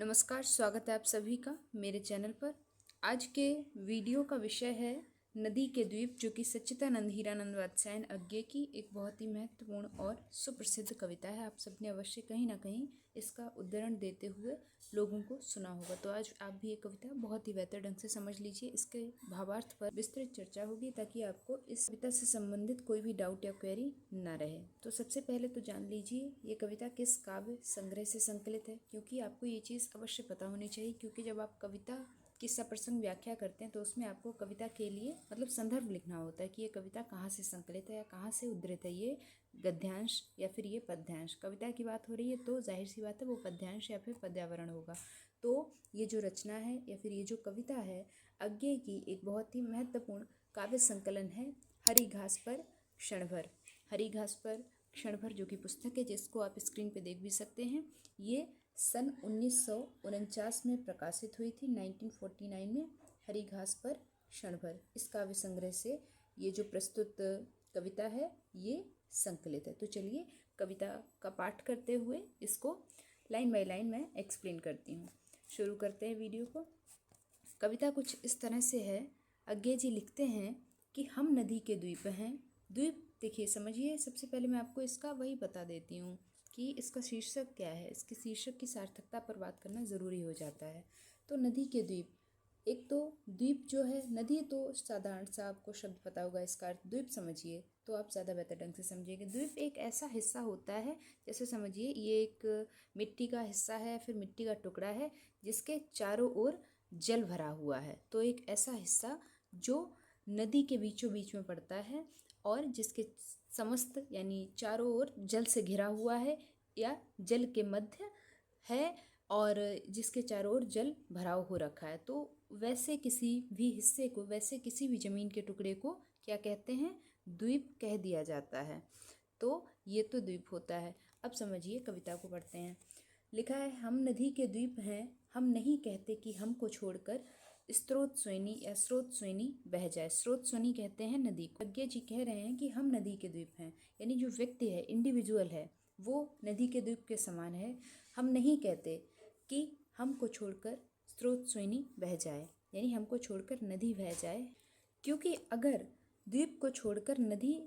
नमस्कार, स्वागत है आप सभी का मेरे चैनल पर। आज के वीडियो का विषय है नदी के द्वीप, जो कि सच्चिदानंद हीरानंद वात्स्यायन अज्ञे की एक बहुत ही महत्वपूर्ण और सुप्रसिद्ध कविता है। आप सबने अवश्य कहीं ना कहीं इसका उद्धरण देते हुए लोगों को सुना होगा। तो आज आप भी ये कविता बहुत ही बेहतर ढंग से समझ लीजिए। इसके भावार्थ पर विस्तृत चर्चा होगी ताकि आपको इस कविता से संबंधित कोई भी डाउट या क्वेरी ना रहे। तो सबसे पहले तो जान लीजिए ये कविता किस काव्य संग्रह से संकलित है, क्योंकि आपको ये चीज़ अवश्य पता होनी चाहिए। क्योंकि जब आप कविता किस्सा प्रसंग व्याख्या करते हैं तो उसमें आपको कविता के लिए संदर्भ लिखना होता है कि ये कविता कहाँ से संकलित है या कहाँ से उद्धृत है, ये गद्यांश या फिर ये पद्यांश। कविता की बात हो रही है तो जाहिर सी बात है वो पद्यांश या फिर पद्यावरण होगा। तो ये जो रचना है या फिर ये जो कविता है अज्ञे की एक बहुत ही महत्वपूर्ण काव्य संकलन है हरी घास पर क्षण भर। हरी घास पर क्षण भर जो कि पुस्तक है, जिसको आप स्क्रीन पे देख भी सकते हैं, ये सन 1949 में प्रकाशित हुई थी। 1949 में हरी घास पर क्षण भर इस काव्य संग्रह से ये जो प्रस्तुत कविता है ये संकलित है। तो चलिए कविता का पाठ करते हुए इसको लाइन बाय लाइन मैं एक्सप्लेन करती हूँ। शुरू करते हैं वीडियो को। कविता कुछ इस तरह से है। अज्ञे जी लिखते हैं कि हम नदी के द्वीप हैं। द्वीप देखिए, समझिए, सबसे पहले मैं आपको इसका वही बता देती हूँ कि इसका शीर्षक क्या है। इसके शीर्षक की सार्थकता पर बात करना ज़रूरी हो जाता है। तो नदी के द्वीप, एक तो द्वीप जो है, नदी तो साधारण सा आपको शब्द पता होगा, इसका अर्थ द्वीप समझिए तो आप ज़्यादा बेहतर ढंग से समझिएगा। द्वीप एक ऐसा हिस्सा होता है, जैसे समझिए ये एक मिट्टी का हिस्सा है, फिर मिट्टी का टुकड़ा है जिसके चारों ओर जल भरा हुआ है। तो एक ऐसा हिस्सा जो नदी के बीचों बीच में पड़ता है और जिसके समस्त यानी चारों ओर जल से घिरा हुआ है या जल के मध्य है और जिसके चारों ओर जल भराव हो रखा है। तो वैसे किसी भी हिस्से को, वैसे किसी भी जमीन के टुकड़े को क्या कहते हैं? द्वीप कह दिया जाता है। तो ये तो द्वीप होता है। अब समझिए कविता को पढ़ते हैं। लिखा है, हम नदी के द्वीप हैं, हम नहीं कहते कि हमको छोड़कर स्रोत स्वैनी या स्रोत स्वैनी बह जाए। स्रोत स्वैनी कहते हैं नदी को। अज्ञे जी कह रहे हैं कि हम नदी के द्वीप हैं, यानी जो व्यक्ति है, इंडिविजुअल है, वो नदी के द्वीप के समान है। हम नहीं कहते कि हमको छोड़कर स्रोत स्वैनी बह जाए, यानी हमको छोड़कर नदी बह जाए, क्योंकि अगर द्वीप को छोड़कर नदी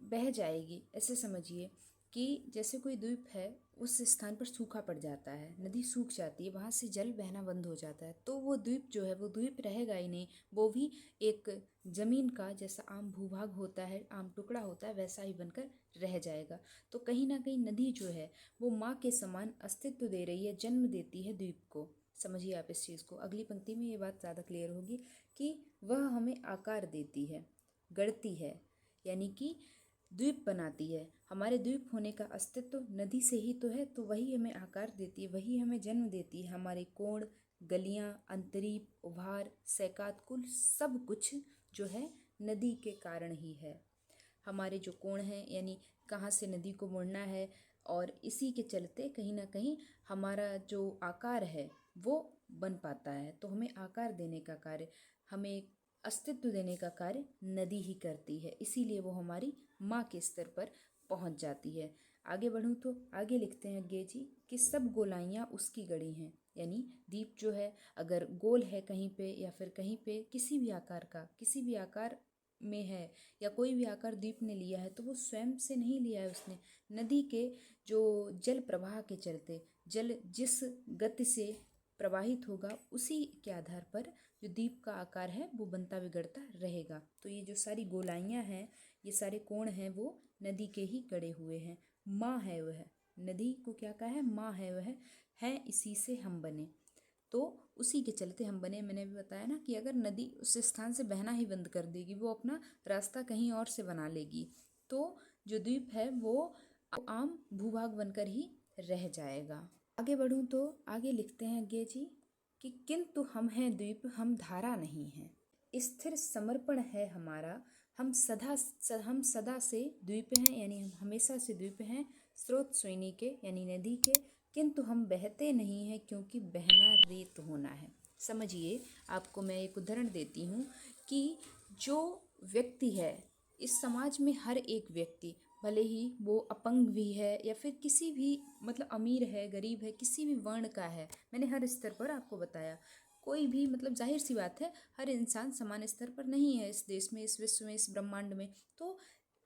बह जाएगी, ऐसे समझिए कि जैसे कोई द्वीप है, उस स्थान पर सूखा पड़ जाता है, नदी सूख जाती है, वहाँ से जल बहना बंद हो जाता है, तो वो द्वीप जो है वो द्वीप रहेगा ही नहीं। वो भी एक जमीन का जैसा आम भूभाग होता है, आम टुकड़ा होता है, वैसा ही बनकर रह जाएगा। तो कहीं ना कहीं नदी जो है वो माँ के समान अस्तित्व दे रही है, जन्म देती है द्वीप को। समझिए आप इस चीज़ को। अगली पंक्ति में ये बात ज़्यादा क्लियर होगी कि वह हमें आकार देती है, गढ़ती है, यानी कि द्वीप बनाती है। हमारे द्वीप होने का अस्तित्व नदी से ही तो है, तो वही हमें आकार देती है, वही हमें जन्म देती है। हमारे कोण, गलियां, अंतरीप, उभार, सैकात, कुल सब कुछ जो है नदी के कारण ही है। हमारे जो कोण हैं, यानी कहाँ से नदी को मुड़ना है, और इसी के चलते कहीं ना कहीं हमारा जो आकार है वो बन पाता है। तो हमें आकार देने का कार्य, हमें अस्तित्व देने का कार्य नदी ही करती है, इसीलिए वो हमारी माँ के स्तर पर पहुँच जाती है। आगे बढ़ूँ तो आगे लिखते हैं अज्ञे जी कि सब गोलाइयाँ उसकी गढ़ी हैं, यानी द्वीप जो है अगर गोल है कहीं पे या फिर कहीं पे किसी भी आकार का, किसी भी आकार में है या कोई भी आकार द्वीप ने लिया है, तो वो स्वयं से नहीं लिया है उसने। नदी के जो जल प्रवाह के चलते, जल जिस गति से प्रवाहित होगा उसी के आधार पर जो द्वीप का आकार है वो बनता बिगड़ता रहेगा। तो ये जो सारी गोलाइयाँ हैं, ये सारे कोण हैं, वो नदी के ही गढ़े हुए हैं। माँ है वह, नदी को क्या कहा है? माँ है वह, है इसी से हम बने। तो उसी के चलते हम बने। मैंने भी बताया ना कि अगर नदी उस स्थान से बहना ही बंद कर देगी, वो अपना रास्ता कहीं और से बना लेगी, तो जो द्वीप है वो आम भूभाग बनकर ही रह जाएगा। आगे बढ़ूँ तो आगे लिखते हैं अज्ञे जी कि किंतु हम हैं द्वीप, हम धारा नहीं हैं, स्थिर समर्पण है हमारा, हम सदा से द्वीप हैं, यानी हम हमेशा से द्वीप हैं, स्रोत स्वैनी के यानी नदी के, किंतु हम बहते नहीं हैं क्योंकि बहना रेत होना है। समझिए, आपको मैं एक उदाहरण देती हूँ कि जो व्यक्ति है इस समाज में, हर एक व्यक्ति, भले ही वो अपंग भी है या फिर किसी भी मतलब अमीर है गरीब है किसी भी वर्ण का है, मैंने हर स्तर पर आपको बताया। कोई भी मतलब जाहिर सी बात है हर इंसान समान स्तर पर नहीं है इस देश में, इस विश्व में, इस ब्रह्मांड में। तो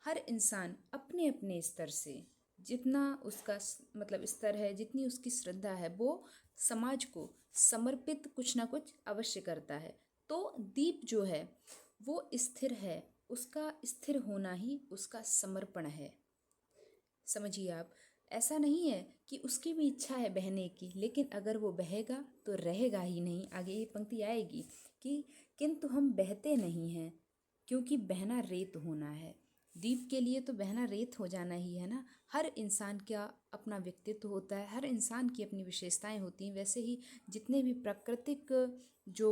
हर इंसान अपने अपने स्तर से जितना उसका मतलब स्तर है, जितनी उसकी श्रद्धा है, वो समाज को समर्पित कुछ ना कुछ अवश्य करता है। तो दीप जो है वो स्थिर है, उसका स्थिर होना ही उसका समर्पण है। समझिए आप, ऐसा नहीं है कि उसकी भी इच्छा है बहने की, लेकिन अगर वो बहेगा तो रहेगा ही नहीं। आगे ये पंक्ति आएगी कि किंतु हम बहते नहीं हैं क्योंकि बहना रेत होना है। दीप के लिए तो बहना रेत हो जाना ही है ना। हर इंसान का अपना व्यक्तित्व होता है, हर इंसान की अपनी विशेषताएं होती हैं। वैसे ही जितने भी प्राकृतिक जो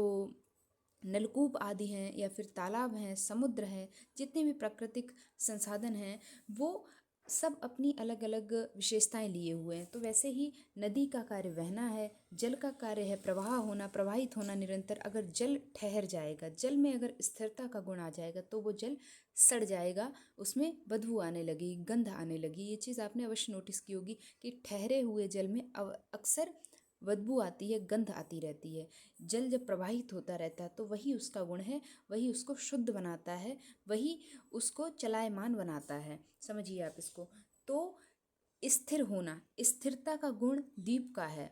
नलकूप आदि हैं या फिर तालाब हैं, समुद्र हैं, जितने भी प्राकृतिक संसाधन हैं वो सब अपनी अलग अलग विशेषताएं लिए हुए हैं। तो वैसे ही नदी का कार्य बहना है, जल का कार्य है प्रवाह होना, प्रवाहित होना निरंतर। अगर जल ठहर जाएगा, जल में अगर स्थिरता का गुण आ जाएगा तो वो जल सड़ जाएगा, उसमें बदबू आने लगेगी, गंध आने लगी। ये चीज़ आपने अवश्य नोटिस की होगी कि ठहरे हुए जल में अक्सर बदबू आती है, गंध आती रहती है। जल जब प्रवाहित होता रहता है तो वही उसका गुण है, वही उसको शुद्ध बनाता है, वही उसको चलायमान बनाता है। समझिए आप इसको। तो स्थिर होना, स्थिरता का गुण दीप का है,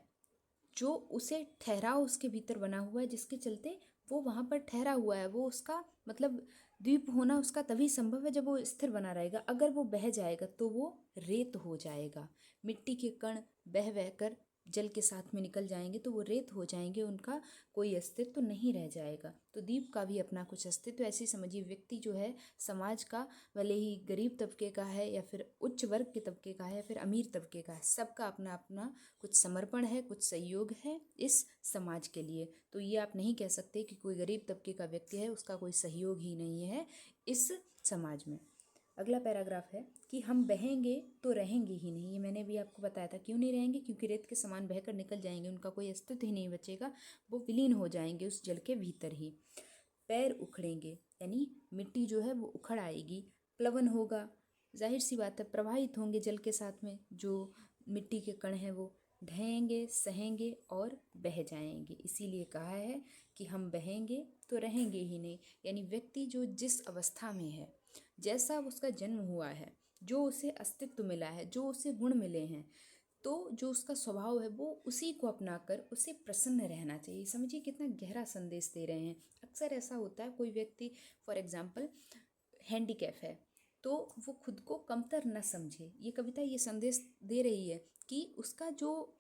जो उसे ठहराव उसके भीतर बना हुआ है, जिसके चलते वो वहाँ पर ठहरा हुआ है। वो उसका मतलब द्वीप होना उसका तभी संभव है जब वो स्थिर बना रहेगा। अगर वो बह जाएगा तो वो रेत हो जाएगा। मिट्टी के कण बह बह कर जल के साथ में निकल जाएंगे तो वो रेत हो जाएंगे, उनका कोई अस्तित्व तो नहीं रह जाएगा। तो दीप का भी अपना कुछ अस्तित्व। ऐसे ही समझिए व्यक्ति जो है समाज का, भले ही गरीब तबके का है या फिर उच्च वर्ग के तबके का है या फिर अमीर तबके का है, सबका अपना अपना कुछ समर्पण है, कुछ सहयोग है इस समाज के लिए। तो ये आप नहीं कह सकते कि कोई गरीब तबके का व्यक्ति है उसका कोई सहयोग ही नहीं है इस समाज में। अगला पैराग्राफ है कि हम बहेंगे तो रहेंगे ही नहीं। ये मैंने भी आपको बताया था, क्यों नहीं रहेंगे, क्योंकि रेत के समान बहकर निकल जाएंगे, उनका कोई अस्तित्व ही नहीं बचेगा, वो विलीन हो जाएंगे उस जल के भीतर ही। पैर उखड़ेंगे यानी मिट्टी जो है वो उखड़ आएगी, प्लवन होगा, जाहिर सी बात है प्रवाहित होंगे जल के साथ में, जो मिट्टी के कण हैं वो ढहेंगे, सहेंगे और बह जाएंगे। इसीलिए कहा है कि हम बहेंगे तो रहेंगे ही नहीं। यानी व्यक्ति जो जिस अवस्था में है, जैसा उसका जन्म हुआ है, जो उसे अस्तित्व मिला है, जो उसे गुण मिले हैं, तो जो उसका स्वभाव है वो उसी को अपनाकर उसे प्रसन्न रहना चाहिए। समझिए कितना गहरा संदेश दे रहे हैं। अक्सर ऐसा होता है कोई व्यक्ति फॉर एग्जाम्पल हैंडीकैप है तो वो खुद को कमतर न समझे। ये कविता ये संदेश दे रही है कि उसका जो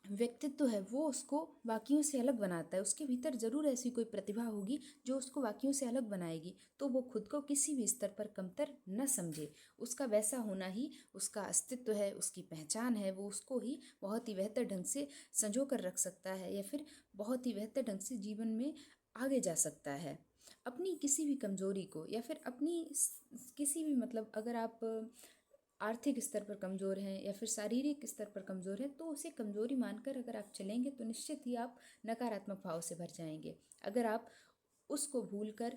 व्यक्तित्व है वो उसको बाकियों से अलग बनाता है। उसके भीतर ज़रूर ऐसी कोई प्रतिभा होगी जो उसको बाकियों से अलग बनाएगी, तो वो खुद को किसी भी स्तर पर कमतर न समझे। उसका वैसा होना ही उसका अस्तित्व है, उसकी पहचान है। वो उसको ही बहुत ही बेहतर ढंग से संजो कर रख सकता है या फिर बहुत ही बेहतर ढंग से जीवन में आगे जा सकता है। अपनी किसी भी कमजोरी को या फिर अपनी किसी भी मतलब अगर आप आर्थिक स्तर पर कमज़ोर हैं या फिर शारीरिक स्तर पर कमज़ोर हैं तो उसे कमज़ोरी मानकर अगर आप चलेंगे तो निश्चित ही आप नकारात्मक भाव से भर जाएंगे। अगर आप उसको भूलकर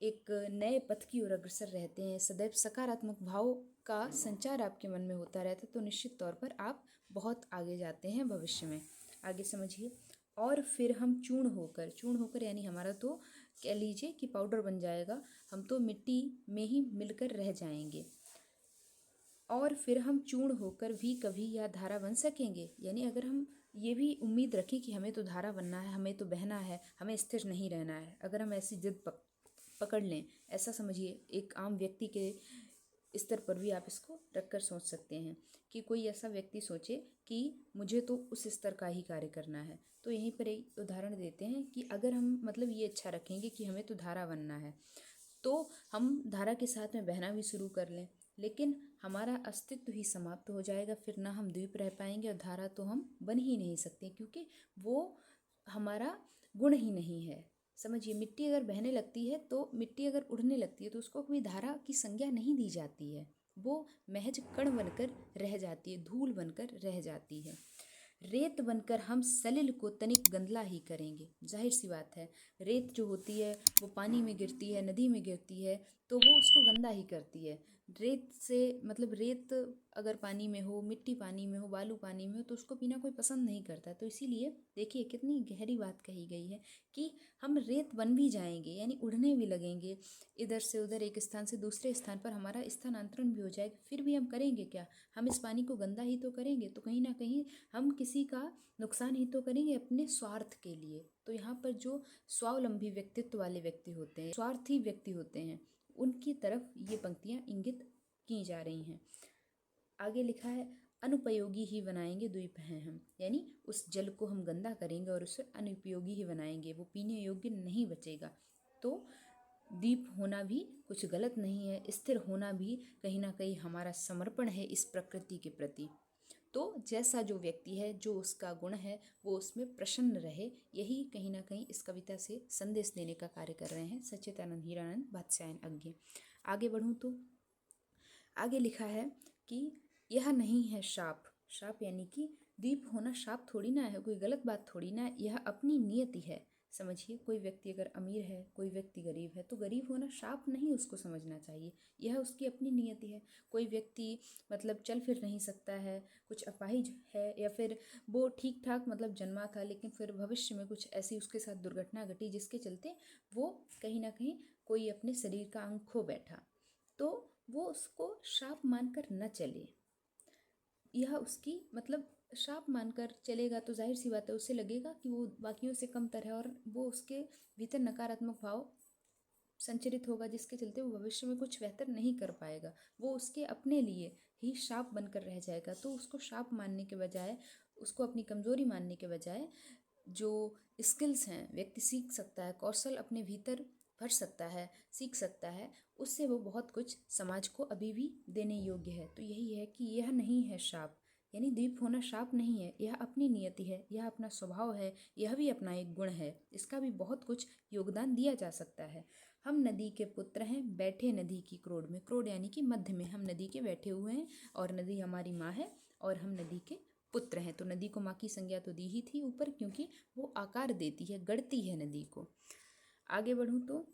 एक नए पथ की ओर अग्रसर रहते हैं, सदैव सकारात्मक भाव का संचार आपके मन में होता रहता है, तो निश्चित तौर पर आप बहुत आगे जाते हैं भविष्य में। आगे समझिए। और फिर हम चूर्ण होकर यानी हमारा तो कह लीजिए कि पाउडर बन जाएगा, हम तो मिट्टी में ही मिलकर रह जाएंगे। और फिर हम चूर्ण होकर भी कभी यह धारा बन सकेंगे, यानी अगर हम ये भी उम्मीद रखें कि हमें तो धारा बनना है, हमें तो बहना है, हमें स्थिर नहीं रहना है, अगर हम ऐसी जिद पकड़ लें, ऐसा समझिए एक आम व्यक्ति के स्तर पर भी आप इसको रखकर सोच सकते हैं कि कोई ऐसा व्यक्ति सोचे कि मुझे तो उस स्तर का ही कार्य करना है। तो यहीं पर एक उदाहरण देते हैं कि अगर हम मतलब ये इच्छा रखेंगे कि हमें तो धारा बनना है, तो हम धारा के साथ में बहना भी शुरू कर लें, लेकिन हमारा अस्तित्व ही समाप्त हो जाएगा। फिर ना हम द्वीप रह पाएंगे और धारा तो हम बन ही नहीं सकते, क्योंकि वो हमारा गुण ही नहीं है। समझिए मिट्टी अगर बहने लगती है तो मिट्टी अगर उड़ने लगती है तो उसको कोई धारा की संज्ञा नहीं दी जाती है, वो महज कण बनकर रह जाती है, धूल बनकर रह जाती है। रेत बनकर हम सलिल को तनिक गंदला ही करेंगे। जाहिर सी बात है रेत जो होती है वो पानी में गिरती है, नदी में गिरती है, तो वो उसको गंदा ही करती है। रेत से मतलब रेत अगर पानी में हो, मिट्टी पानी में हो, बालू पानी में हो तो उसको पीना कोई पसंद नहीं करता। तो इसीलिए देखिए कितनी गहरी बात कही गई है कि हम रेत बन भी जाएंगे, यानी उड़ने भी लगेंगे, इधर से उधर एक स्थान से दूसरे स्थान पर हमारा स्थानांतरण भी हो जाएगा, फिर भी हम करेंगे क्या? हम इस पानी को गंदा ही तो करेंगे। तो कहीं ना कहीं हम किसी का नुकसान ही तो करेंगे अपने स्वार्थ के लिए। तो यहाँ पर जो स्वावलंबी व्यक्तित्व वाले व्यक्ति होते हैं, स्वार्थी व्यक्ति होते हैं, उनकी तरफ ये पंक्तियाँ इंगित की जा रही हैं। आगे लिखा है अनुपयोगी ही बनाएंगे द्वीप हैं हम, यानी उस जल को हम गंदा करेंगे और उसे अनुपयोगी ही बनाएंगे, वो पीने योग्य नहीं बचेगा। तो द्वीप होना भी कुछ गलत नहीं है, स्थिर होना भी कहीं ना कहीं हमारा समर्पण है इस प्रकृति के प्रति। तो जैसा जो व्यक्ति है, जो उसका गुण है, वो उसमें प्रसन्न रहे, यही कहीं ना कहीं इस कविता से संदेश देने का कार्य कर रहे हैं सच्चिदानंद हीरानंद वात्स्यायन अज्ञे। आगे बढ़ूँ तो आगे लिखा है कि यह नहीं है शाप। शाप यानी कि द्वीप होना शाप थोड़ी ना है, कोई गलत बात थोड़ी ना है, यह अपनी नियति है। समझिए, कोई व्यक्ति अगर अमीर है, कोई व्यक्ति गरीब है, तो गरीब होना शाप नहीं उसको समझना चाहिए, यह उसकी अपनी नियति है। कोई व्यक्ति मतलब चल फिर नहीं सकता है, कुछ अपाहिज है, या फिर वो ठीक ठाक मतलब जन्मा था लेकिन फिर भविष्य में कुछ ऐसी उसके साथ दुर्घटना घटी जिसके चलते वो कहीं ना कहीं कोई अपने शरीर का अंग खो बैठा, तो वो उसको शाप मानकर न चले। यह उसकी मतलब शाप मानकर चलेगा तो जाहिर सी बात है उसे लगेगा कि वो बाकियों से कमतर है और वो उसके भीतर नकारात्मक भाव संचरित होगा, जिसके चलते वो भविष्य में कुछ बेहतर नहीं कर पाएगा, वो उसके अपने लिए ही शाप बनकर रह जाएगा। तो उसको शाप मानने के बजाय, उसको अपनी कमजोरी मानने के बजाय, जो स्किल्स हैं व्यक्ति सीख सकता है, कौशल अपने भीतर भर सकता है, सीख सकता है, उससे वो बहुत कुछ समाज को अभी भी देने योग्य है। तो यही है कि यह नहीं है शाप, यानी द्वीप होना शाप नहीं है, यह अपनी नियति है, यह अपना स्वभाव है, यह भी अपना एक गुण है, इसका भी बहुत कुछ योगदान दिया जा सकता है। हम नदी के पुत्र हैं, बैठे नदी की क्रोड में। क्रोड यानी कि मध्य में, हम नदी के बैठे हुए हैं और नदी हमारी माँ है और हम नदी के पुत्र हैं। तो नदी को माँ की संज्ञा तो दी ही थी ऊपर, क्योंकि वो आकार देती है, गढ़ती है नदी को। आगे बढ़ूँ तो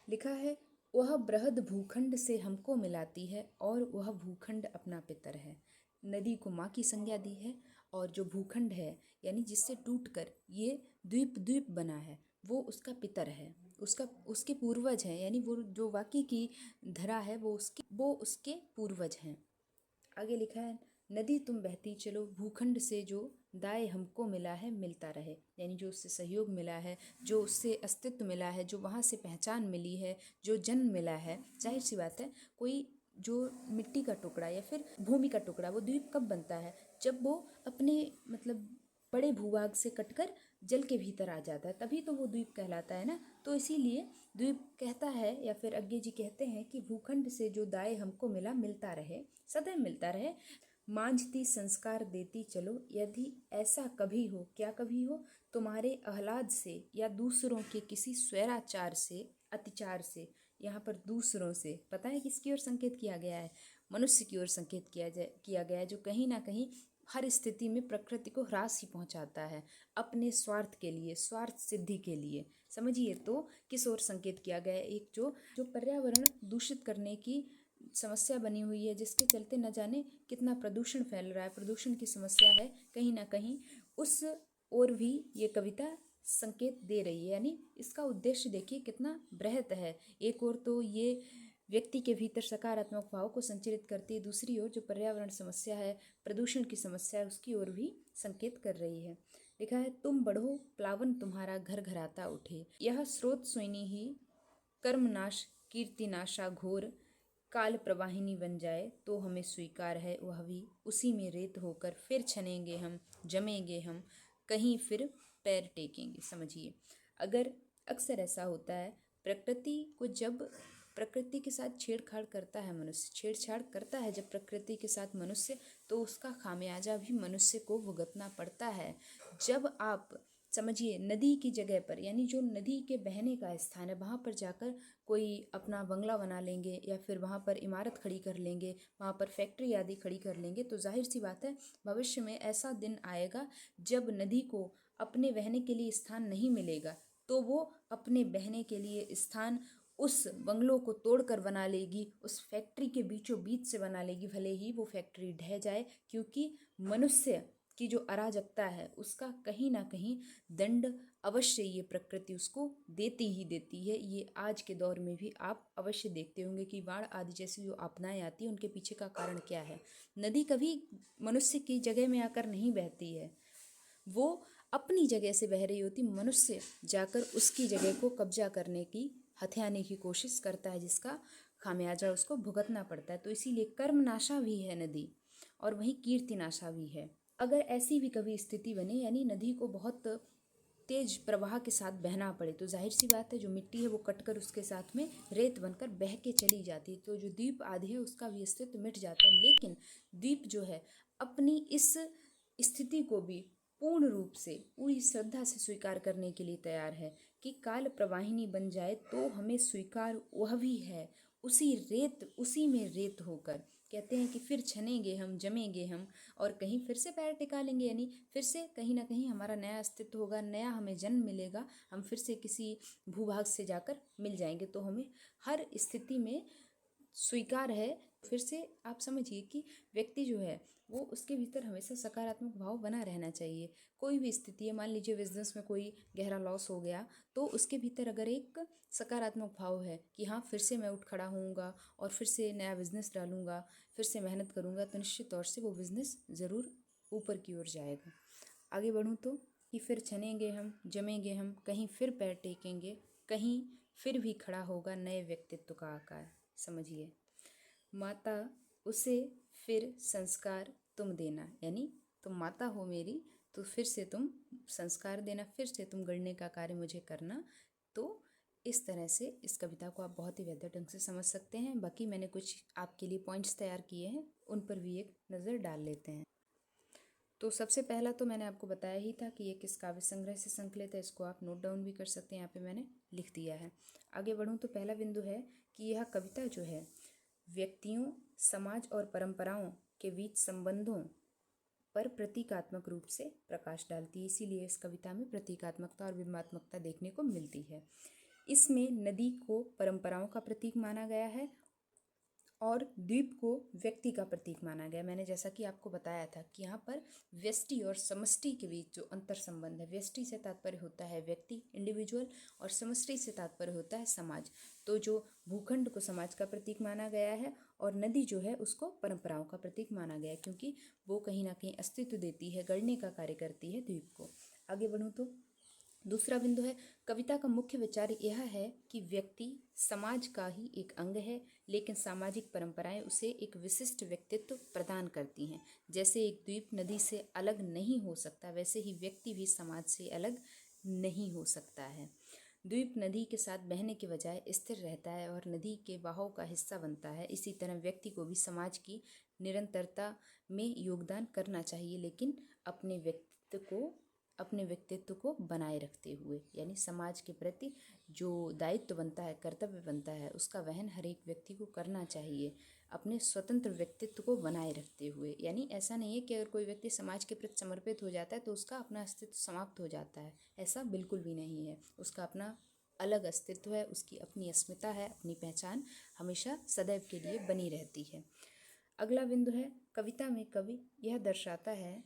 लिखा है वह बृहद भूखंड से हमको मिलाती है और वह भूखंड अपना पितर है। नदी को माँ की संज्ञा दी है और जो भूखंड है यानी जिससे टूटकर ये द्वीप द्वीप बना है, वो उसका पितर है, उसके पूर्वज हैं, यानी वो जो वाकई की धरा है वो उसके पूर्वज हैं। आगे लिखा है नदी तुम बहती चलो, भूखंड से जो दाय हमको मिला है मिलता रहे, यानी जो उससे सहयोग मिला है, जो उससे अस्तित्व मिला है, जो वहाँ से पहचान मिली है, जो जन्म मिला है। जाहिर सी बात है कोई जो मिट्टी का टुकड़ा या फिर भूमि का टुकड़ा, वो द्वीप कब बनता है? जब वो अपने मतलब बड़े भूभाग से कटकर जल के भीतर आ जाता है, तभी तो वो द्वीप कहलाता है ना। तो इसीलिए द्वीप कहता है, या फिर अज्ञे जी कहते हैं कि भूखंड से जो दाय हमको मिला मिलता रहे, सदैव मिलता रहे। मांझती संस्कार देती चलो, यदि ऐसा कभी हो, क्या कभी हो, तुम्हारे आह्लाद से या दूसरों के किसी स्वैराचार से, अतिचार से, यहाँ पर दूसरों से पता है किसकी ओर संकेत किया गया है? मनुष्य की ओर संकेत किया गया है, जो कहीं ना कहीं हर स्थिति में प्रकृति को ह्रास ही पहुंचाता है अपने स्वार्थ के लिए, स्वार्थ सिद्धि के लिए। समझिए तो किस ओर संकेत किया गया है? एक जो जो पर्यावरण दूषित करने की समस्या बनी हुई है, जिसके चलते न जाने कितना प्रदूषण फैल रहा है, प्रदूषण की समस्या है, कहीं ना कहीं उस ओर भी ये कविता संकेत दे रही है। यानी इसका उद्देश्य देखिए कितना बृहत है। एक ओर तो ये व्यक्ति के भीतर सकारात्मक भाव को संचारित करती है, दूसरी ओर जो पर्यावरण समस्या है, प्रदूषण की समस्या है, उसकी ओर भी संकेत कर रही है। लिखा है तुम बढ़ो प्लावन तुम्हारा घर घराता उठे, यह स्रोत सोइनी ही कर्मनाश कीर्तिनाशा घोर, काल प्रवाहिनी बन जाए तो हमें स्वीकार है वह भी, उसी में रेत होकर फिर छनेंगे हम, जमेंगे हम, कहीं फिर पैर टेकेंगे। समझिए, अगर अक्सर ऐसा होता है प्रकृति के साथ छेड़छाड़ करता है मनुष्य, छेड़छाड़ करता है जब प्रकृति के साथ मनुष्य, तो उसका खामियाजा भी मनुष्य को भुगतना पड़ता है। जब आप समझिए नदी की जगह पर, यानी जो नदी के बहने का स्थान है, वहाँ पर जाकर कोई अपना बंगला बना लेंगे या फिर वहाँ पर इमारत खड़ी कर लेंगे, वहाँ पर फैक्ट्री आदि खड़ी कर लेंगे, तो जाहिर सी बात है भविष्य में ऐसा दिन आएगा जब नदी को अपने बहने के लिए स्थान नहीं मिलेगा, तो वो अपने बहने के लिए स्थान उस बंगलों को तोड़कर बना लेगी, उस फैक्ट्री के बीचों बीच से बना लेगी, भले ही वो फैक्ट्री ढह जाए, क्योंकि मनुष्य की जो अराजकता है उसका कहीं ना कहीं दंड अवश्य ये प्रकृति उसको देती ही देती है। ये आज के दौर में भी आप अवश्य देखते होंगे कि बाढ़ आदि जैसी जो आपदाएं आती है उनके पीछे का कारण क्या है। नदी कभी मनुष्य की जगह में आकर नहीं बहती है, वो अपनी जगह से बह रही होती, मनुष्य जाकर उसकी जगह को कब्जा करने की, हथियाने की कोशिश करता है, जिसका खामियाजा उसको भुगतना पड़ता है। तो इसीलिए कर्मनाशा भी है नदी, और वहीं कीर्तिनाशा भी है। अगर ऐसी भी कभी स्थिति बने, यानी नदी को बहुत तेज प्रवाह के साथ बहना पड़े, तो जाहिर सी बात है जो मिट्टी है वो कटकर उसके साथ में रेत बनकर बह के चली जाती है, तो जो द्वीप आदि है उसका भी अस्तित्व मिट जाता है। लेकिन द्वीप जो है अपनी इस स्थिति को भी पूर्ण रूप से पूरी श्रद्धा से स्वीकार करने के लिए तैयार है कि काल प्रवाहिनी बन जाए तो हमें स्वीकार वह भी है, उसी में रेत होकर। कहते हैं कि फिर छनेंगे हम, जमेंगे हम, और कहीं फिर से पैर टिका लेंगे, यानी फिर से कहीं ना कहीं हमारा नया अस्तित्व होगा, नया हमें जन्म मिलेगा, हम फिर से किसी भूभाग से जाकर मिल जाएंगे। तो हमें हर स्थिति में स्वीकार है। फिर से आप समझिए कि व्यक्ति जो है वो उसके भीतर हमेशा सकारात्मक भाव बना रहना चाहिए। कोई भी स्थिति है, मान लीजिए बिजनेस में कोई गहरा लॉस हो गया, तो उसके भीतर अगर एक सकारात्मक भाव है कि हाँ फिर से मैं उठ खड़ा होऊंगा और फिर से नया बिजनेस डालूंगा, फिर से मेहनत करूंगा, तो निश्चित तौर से वो बिजनेस ज़रूर ऊपर की ओर जाएगा। आगे बढ़ूँ तो कि फिर छनेंगे हम, जमेंगे हम, कहीं फिर पैर टेकेंगे, कहीं फिर भी खड़ा होगा नए व्यक्तित्व का आकार। समझिए, माता उसे फिर संस्कार तुम देना, यानी तुम माता हो मेरी, तो फिर से तुम संस्कार देना, फिर से तुम गढ़ने का कार्य मुझे करना। तो इस तरह से इस कविता को आप बहुत ही बेहतर ढंग से समझ सकते हैं। बाकी मैंने कुछ आपके लिए पॉइंट्स तैयार किए हैं, उन पर भी एक नज़र डाल लेते हैं। तो सबसे पहला तो मैंने आपको बताया ही था कि ये किस काव्य संग्रह से संकलित है, इसको आप नोट डाउन भी कर सकते हैं, यहाँ पे मैंने लिख दिया है। आगे बढ़ूँ तो पहला बिंदु है कि यह कविता जो है व्यक्तियों, समाज और परंपराओं के बीच संबंधों पर प्रतीकात्मक रूप से प्रकाश डालती है, इसीलिए इस कविता में प्रतीकात्मकता और विमात्मकता देखने को मिलती है। इसमें नदी को परंपराओं का प्रतीक माना गया है और द्वीप को व्यक्ति का प्रतीक माना गया। मैंने जैसा कि आपको बताया था कि यहाँ पर व्यष्टि और समष्टि के बीच जो अंतर संबंध है, व्यष्टि से तात्पर्य होता है व्यक्ति, इंडिविजुअल, और समष्टि से तात्पर्य होता है समाज। तो जो भूखंड को समाज का प्रतीक माना गया है और नदी जो है उसको परंपराओं का प्रतीक माना गया है, क्योंकि वो कहीं ना कहीं अस्तित्व देती है, गढ़ने का कार्य करती है द्वीप को। आगे बढ़ूँ तो दूसरा बिंदु है, कविता का मुख्य विचार यह है कि व्यक्ति समाज का ही एक अंग है, लेकिन सामाजिक परंपराएं उसे एक विशिष्ट व्यक्तित्व प्रदान करती हैं। जैसे एक द्वीप नदी से अलग नहीं हो सकता, वैसे ही व्यक्ति भी समाज से अलग नहीं हो सकता है। द्वीप नदी के साथ बहने के बजाय स्थिर रहता है और नदी के बहाव का हिस्सा बनता है। इसी तरह व्यक्ति को भी समाज की निरंतरता में योगदान करना चाहिए, लेकिन अपने व्यक्तित्व को बनाए रखते हुए, यानी समाज के प्रति जो दायित्व बनता है, कर्तव्य बनता है, उसका वहन हर एक व्यक्ति को करना चाहिए, अपने स्वतंत्र व्यक्तित्व को बनाए रखते हुए। यानी ऐसा नहीं है कि अगर कोई व्यक्ति समाज के प्रति समर्पित हो जाता है तो उसका अपना अस्तित्व समाप्त हो जाता है, ऐसा बिल्कुल भी नहीं है। उसका अपना अलग अस्तित्व है, उसकी अपनी अस्मिता है, अपनी पहचान हमेशा सदैव के लिए बनी रहती है। अगला बिंदु है, कविता में कवि यह दर्शाता है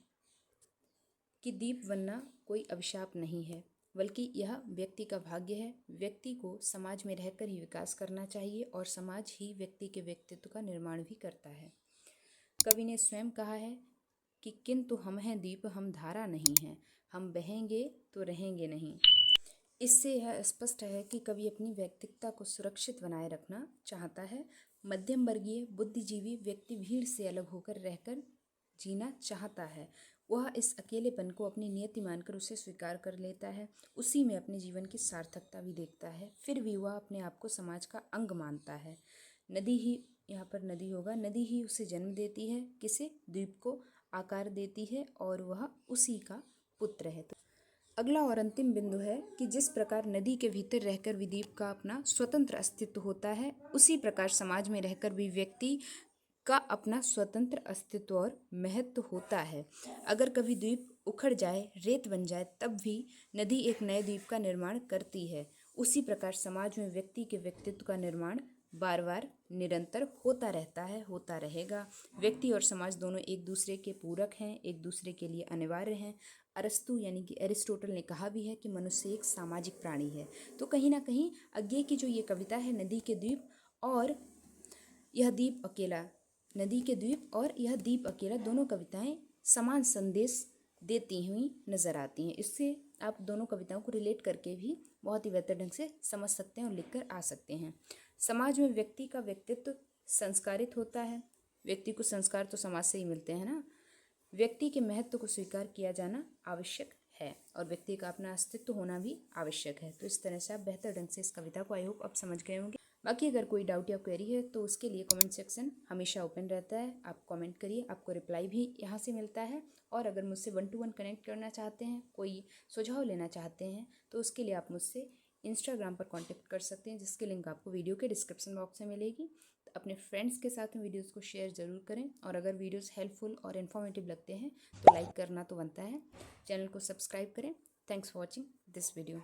कि दीप बनना कोई अभिशाप नहीं है, बल्कि यह व्यक्ति का भाग्य है। व्यक्ति को समाज में रहकर ही विकास करना चाहिए और समाज ही व्यक्ति के व्यक्तित्व का निर्माण भी करता है। कवि ने स्वयं कहा है कि किंतु हम हैं दीप, हम धारा नहीं हैं, हम बहेंगे तो रहेंगे नहीं। इससे यह स्पष्ट है कि कवि अपनी व्यक्तित्वता को सुरक्षित बनाए रखना चाहता है। मध्यम वर्गीय बुद्धिजीवी व्यक्ति भीड़ से अलग होकर रहकर जीना चाहता है। वह इस अकेलेपन को अपनी नियति मानकर उसे स्वीकार कर लेता है, उसी में अपने जीवन की सार्थकता भी देखता है। फिर भी वह अपने आप को समाज का अंग मानता है। नदी ही, यहाँ पर नदी होगा, नदी ही उसे जन्म देती है, किसे, द्वीप को आकार देती है और वह उसी का पुत्र है। तो अगला और अंतिम बिंदु है कि जिस प्रकार नदी के भीतर रहकर भी द्वीप का अपना स्वतंत्र अस्तित्व होता है, उसी प्रकार समाज में रहकर भी व्यक्ति का अपना स्वतंत्र अस्तित्व और महत्व होता है। अगर कभी द्वीप उखड़ जाए, रेत बन जाए, तब भी नदी एक नए द्वीप का निर्माण करती है। उसी प्रकार समाज में व्यक्ति के व्यक्तित्व का निर्माण बार बार निरंतर होता रहता है, होता रहेगा। व्यक्ति और समाज दोनों एक दूसरे के पूरक हैं, एक दूसरे के लिए अनिवार्य हैं। अरस्तु यानी कि एरिस्टोटल ने कहा भी है कि मनुष्य एक सामाजिक प्राणी है। तो कहीं ना कहीं अज्ञे की जो ये कविता है नदी के द्वीप और यह द्वीप अकेला, नदी के द्वीप और यह द्वीप अकेला, दोनों कविताएं समान संदेश देती हुई नजर आती हैं। इससे आप दोनों कविताओं को रिलेट करके भी बहुत ही बेहतर ढंग से समझ सकते हैं और लिखकर आ सकते हैं। समाज में व्यक्ति का व्यक्तित्व संस्कारित होता है। व्यक्ति को संस्कार तो समाज से ही मिलते हैं ना। व्यक्ति के महत्व को स्वीकार किया जाना आवश्यक है और व्यक्ति का अपना अस्तित्व होना भी आवश्यक है। तो इस तरह से आप बेहतर ढंग से इस कविता को आई होप आप समझ गए होंगे। बाकी अगर कोई डाउट या क्वेरी है तो उसके लिए कमेंट सेक्शन हमेशा ओपन रहता है। आप कमेंट करिए, आपको रिप्लाई भी यहाँ से मिलता है। और अगर मुझसे 1-to-1 कनेक्ट करना चाहते हैं, कोई सुझाव लेना चाहते हैं, तो उसके लिए आप मुझसे इंस्टाग्राम पर कांटेक्ट कर सकते हैं, जिसकी लिंक आपको वीडियो के डिस्क्रिप्शन बॉक्स में मिलेगी। तो अपने फ्रेंड्स के साथ में वीडियोज़ को शेयर ज़रूर करें और अगर वीडियोज़ हेल्पफुल और इन्फॉर्मेटिव लगते हैं तो लाइक करना तो बनता है। चैनल को सब्सक्राइब करें। Thanks for watching this video.